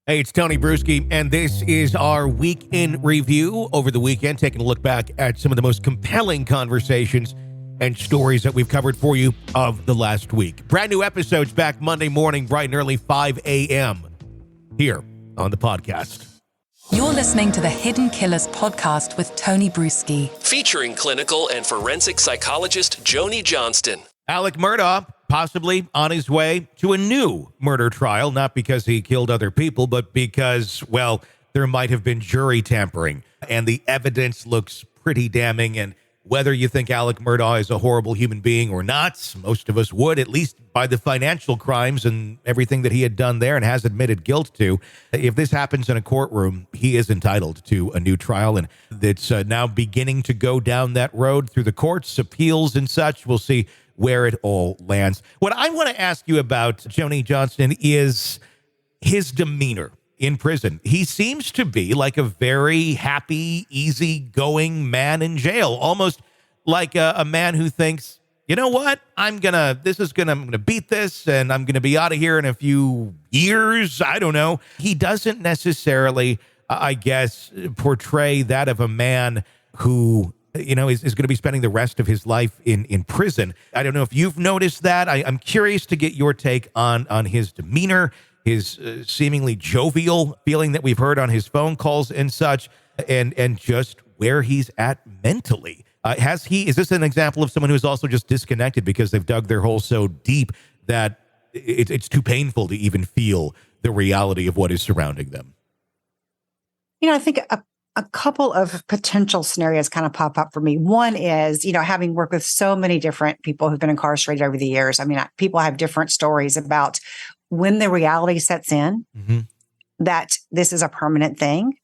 Hey, it's Tony Brueski, and this is our week in review over the weekend, taking a look back at some of the most compelling conversations and stories that we've covered for you of the last week. Brand new episodes back Monday morning, bright and early, 5 a.m. here on the podcast. You're listening to the Hidden Killers podcast with Tony Brueski, featuring clinical and forensic psychologist Joni Johnston. Alec Murdaugh, possibly on his way to a new murder trial, not because he killed other people, but because, well, there might have been jury tampering, and the evidence looks pretty damning. And whether you think Alec Murdaugh is a horrible human being or not, most of us would, at least by the financial crimes and everything that he had done there and has admitted guilt to. If this happens in a courtroom, he is entitled to a new trial, and it's now beginning to go down that road through the courts, appeals and such. We'll see where it all lands. What I want to ask you about, Joni Johnston, is his demeanor in prison. He seems to be like a very happy, easygoing man in jail, almost like a man who thinks, you know what, I'm gonna beat this, and I'm gonna be out of here in a few years. I don't know. He doesn't necessarily, I guess, portray that of a man who is going to be spending the rest of his life in prison. I don't know if you've noticed that. I'm curious to get your take on his demeanor, his seemingly jovial feeling that we've heard on his phone calls and such, and just where he's at mentally. Is this an example of someone who's also just disconnected because they've dug their hole so deep that it's too painful to even feel the reality of what is surrounding them? I think a couple of potential scenarios kind of pop up for me. One is, having worked with so many different people who've been incarcerated over the years. I mean, people have different stories about when the reality sets in, that this is a permanent thing,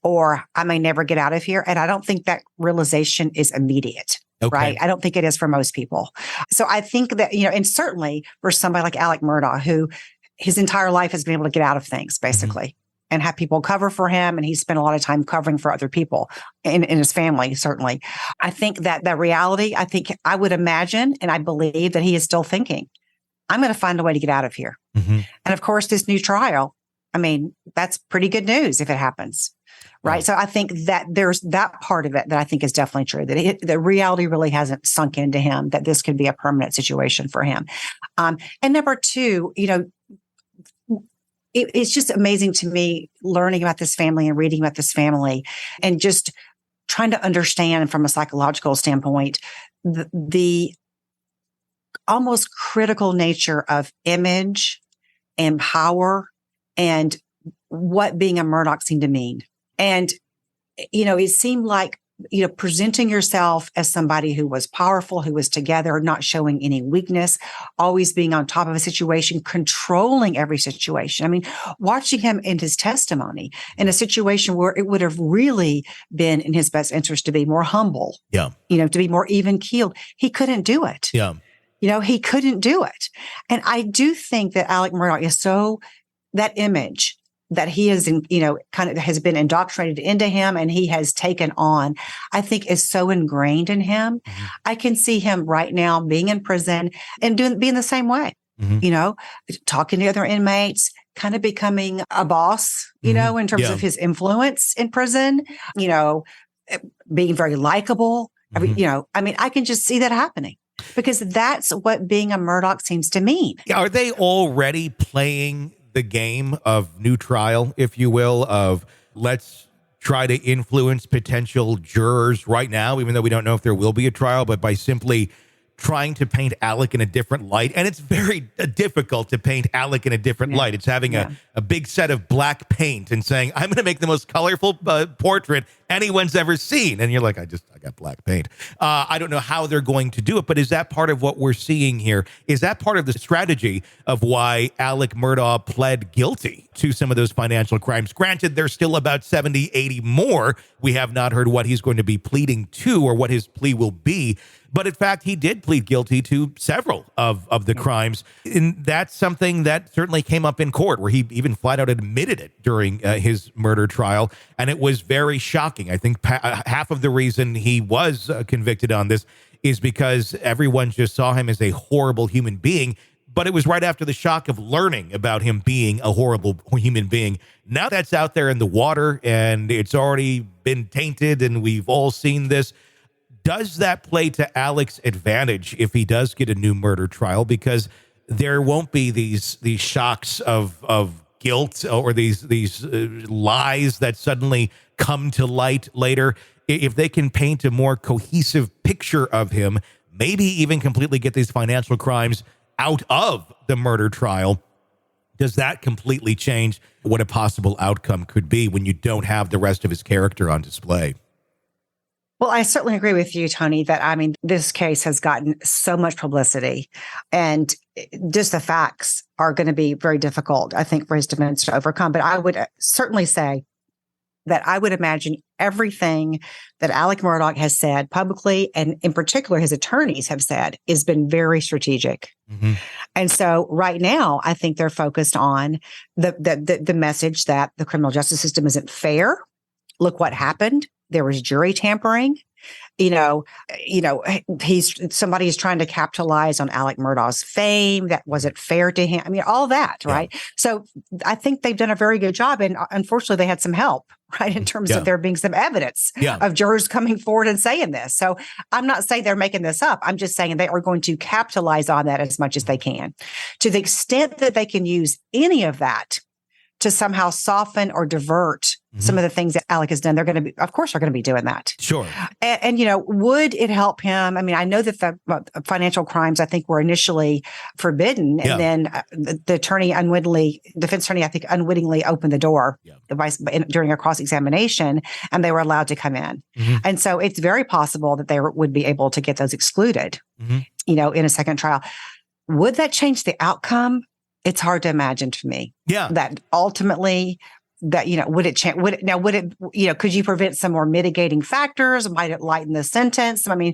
or I may never get out of here. And I don't think that realization is immediate. Okay. Right. I don't think it is for most people. So I think that, and certainly for somebody like Alec Murdaugh, who his entire life has been able to get out of things, basically. And have people cover for him. And he spent a lot of time covering for other people in his family, certainly. I think that reality, I would imagine, and I believe that he is still thinking, I'm going to find a way to get out of here. And of course, this new trial, I mean, that's pretty good news if it happens. Right. So I think that there's that part of it that I think is definitely true, that the reality really hasn't sunk into him, that this could be a permanent situation for him. And number two, it's just amazing to me learning about this family and reading about this family and just trying to understand from a psychological standpoint, the almost critical nature of image and power and what being a Murdaugh seemed to mean. And, it seemed like, presenting yourself as somebody who was powerful, who was together, not showing any weakness, always being on top of a situation, controlling every situation. I mean, watching him in his testimony in a situation where it would have really been in his best interest to be more humble, to be more even keeled. He couldn't do it. Yeah. He couldn't do it. And I do think that Alec Murdaugh is that image that he is, kind of has been indoctrinated into him and he has taken on, I think is so ingrained in him. I can see him right now being in prison and being the same way, talking to other inmates, kind of becoming a boss, in terms of his influence in prison, being very likable. I can just see that happening. Because that's what being a Murdaugh seems to mean. Are they already playing the game of new trial, if you will, of let's try to influence potential jurors right now, even though we don't know if there will be a trial, but by simply trying to paint Alec in a different light? And it's very difficult to paint Alec in a different light. It's having a big set of black paint and saying, I'm going to make the most colorful portrait anyone's ever seen. And you're like, I got black paint. I don't know how they're going to do it, but is that part of what we're seeing here? Is that part of the strategy of why Alec Murdaugh pled guilty to some of those financial crimes? Granted, there's still about 70, 80 more. We have not heard what he's going to be pleading to or what his plea will be. But in fact, he did plead guilty to several of the crimes. And that's something that certainly came up in court, where he even flat out admitted it during his murder trial. And it was very shocking. I think half of the reason he was convicted on this is because everyone just saw him as a horrible human being. but it was right after the shock of learning about him being a horrible human being. Now that's out there in the water and it's already been tainted and we've all seen this. Does that play to Alec's advantage if he does get a new murder trial? Because there won't be these shocks of guilt or these lies that suddenly come to light later. If they can paint a more cohesive picture of him, maybe even completely get these financial crimes out of the murder trial, does that completely change what a possible outcome could be when you don't have the rest of his character on display? Well, I certainly agree with you, Tony, that this case has gotten so much publicity and just the facts are going to be very difficult, I think, for his defense to overcome. But I would certainly say that I would imagine everything that Alec Murdaugh has said publicly, and in particular his attorneys have said, has been very strategic. Mm-hmm. And so right now, I think they're focused on the message that the criminal justice system isn't fair. Look what happened. There was jury tampering. Somebody is trying to capitalize on Alec Murdaugh's fame. That wasn't fair to him. I mean, all that, right? Yeah. So I think they've done a very good job. And unfortunately, they had some help, right? In terms of there being some evidence of jurors coming forward and saying this. So I'm not saying they're making this up. I'm just saying they are going to capitalize on that as much as they can. To the extent that they can use any of that to somehow soften or divert some of the things that Alec has done, they're going to be, of course, they're going to be doing that. Sure. And would it help him? I mean, I know that the financial crimes, I think, were initially forbidden. And then the defense attorney, I think, unwittingly opened the door during a cross-examination, and they were allowed to come in. Mm-hmm. And so it's very possible that they would be able to get those excluded, in a second trial. Would that change the outcome? It's hard to imagine to me. Yeah. That ultimately, would it change? Could you prevent some more mitigating factors? Might it lighten the sentence? I mean,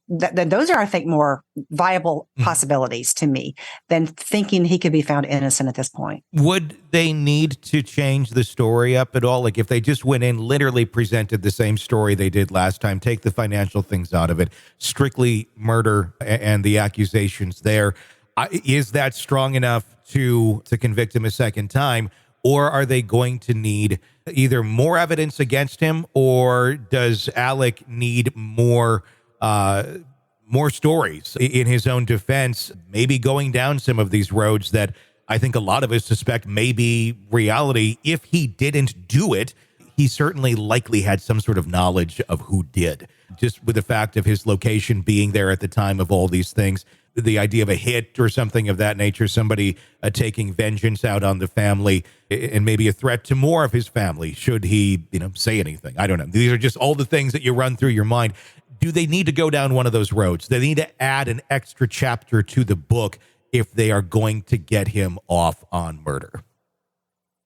those are, I think, more viable possibilities to me than thinking he could be found innocent at this point. Would they need to change the story up at all? Like if they just went in, literally presented the same story they did last time, take the financial things out of it, strictly murder and the accusations there, is that strong enough to convict him a second time? Or are they going to need either more evidence against him, or does Alec need more stories in his own defense, maybe going down some of these roads that I think a lot of us suspect may be reality? If he didn't do it, he certainly likely had some sort of knowledge of who did, just with the fact of his location being there at the time of all these things. The idea of a hit or something of that nature, somebody taking vengeance out on the family, and maybe a threat to more of his family should he, say anything. I don't know. These are just all the things that you run through your mind. Do they need to go down one of those roads? They need to add an extra chapter to the book if they are going to get him off on murder.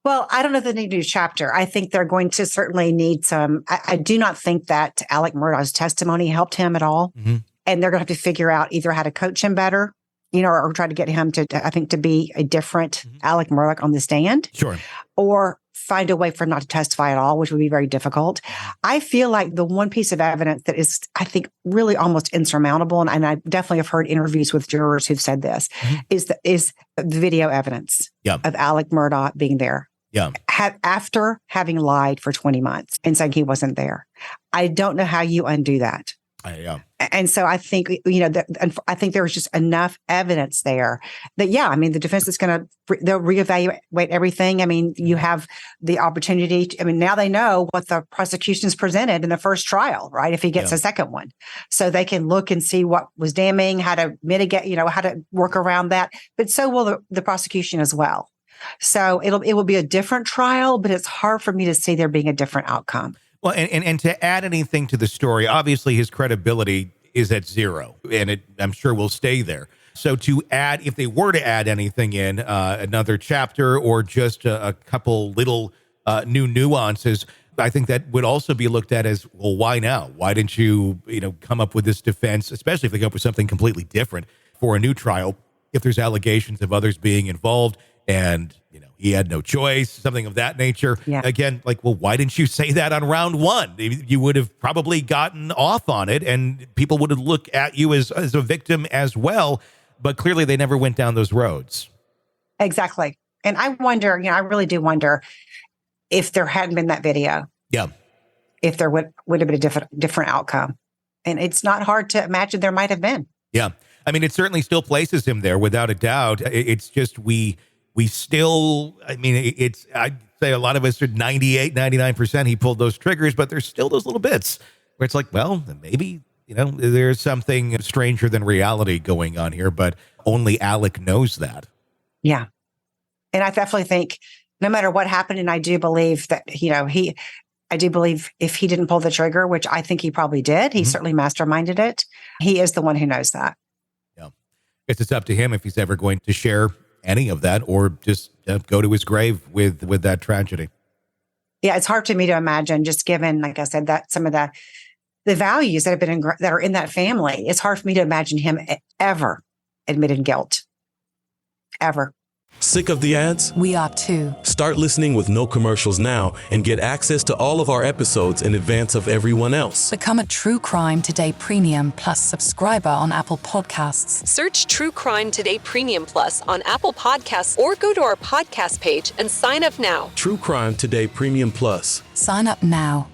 Well, I don't know if they need a new chapter. I think they're going to certainly need some. I do not think that Alec Murdaugh's testimony helped him at all. Mm-hmm. And they're going to have to figure out either how to coach him better, or try to get him to be a different Alec Murdaugh on the stand. Sure. Or find a way for him not to testify at all, which would be very difficult. I feel like the one piece of evidence that is, I think, really almost insurmountable, and I definitely have heard interviews with jurors who've said this, is the video evidence of Alec Murdaugh being there. Yeah. After having lied for 20 months and saying he wasn't there. I don't know how you undo that. And so I think, I think there was just enough evidence there that, the defense is they'll reevaluate everything. I mean, you have the opportunity. Now they know what the prosecution's presented in the first trial, right? If he gets a second one. So they can look and see what was damning, how to mitigate, how to work around that. But so will the prosecution as well. So it will be a different trial, but it's hard for me to see there being a different outcome. Well, and to add anything to the story, obviously his credibility is at zero, and I'm sure will stay there. So to add, if they were to add anything in, another chapter or just a couple little new nuances, I think that would also be looked at as, well, why now? Why didn't you, come up with this defense, especially if they come up with something completely different for a new trial, if there's allegations of others being involved and, he had no choice, something of that nature. Yeah. Again, why didn't you say that on round one? You would have probably gotten off on it and people would have looked at you as a victim as well. but clearly they never went down those roads. Exactly. And I wonder, I really do wonder if there hadn't been that video, Yeah. if there would have been a different outcome. And it's not hard to imagine there might have been. Yeah. I mean, it certainly still places him there without a doubt. It's just we still, I mean, I'd say a lot of us are 98, 99% he pulled those triggers, but there's still those little bits where it's like, well, maybe, there's something stranger than reality going on here, but only Alec knows that. Yeah. And I definitely think no matter what happened, and I do believe that, I do believe if he didn't pull the trigger, which I think he probably did, he certainly masterminded it. He is the one who knows that. Yeah. It's up to him if he's ever going to share any of that or just go to his grave with that tragedy. Yeah. It's hard to me to imagine, just given, like I said, that some of the values that have been that are in that family. It's hard for me to imagine him ever admitting guilt. Ever. Sick of the ads? We are too. Start listening with no commercials now and get access to all of our episodes in advance of everyone else. Become a True Crime Today Premium Plus subscriber on Apple Podcasts. Search True Crime Today Premium Plus on Apple Podcasts or go to our podcast page and sign up now. True Crime Today Premium Plus. Sign up now.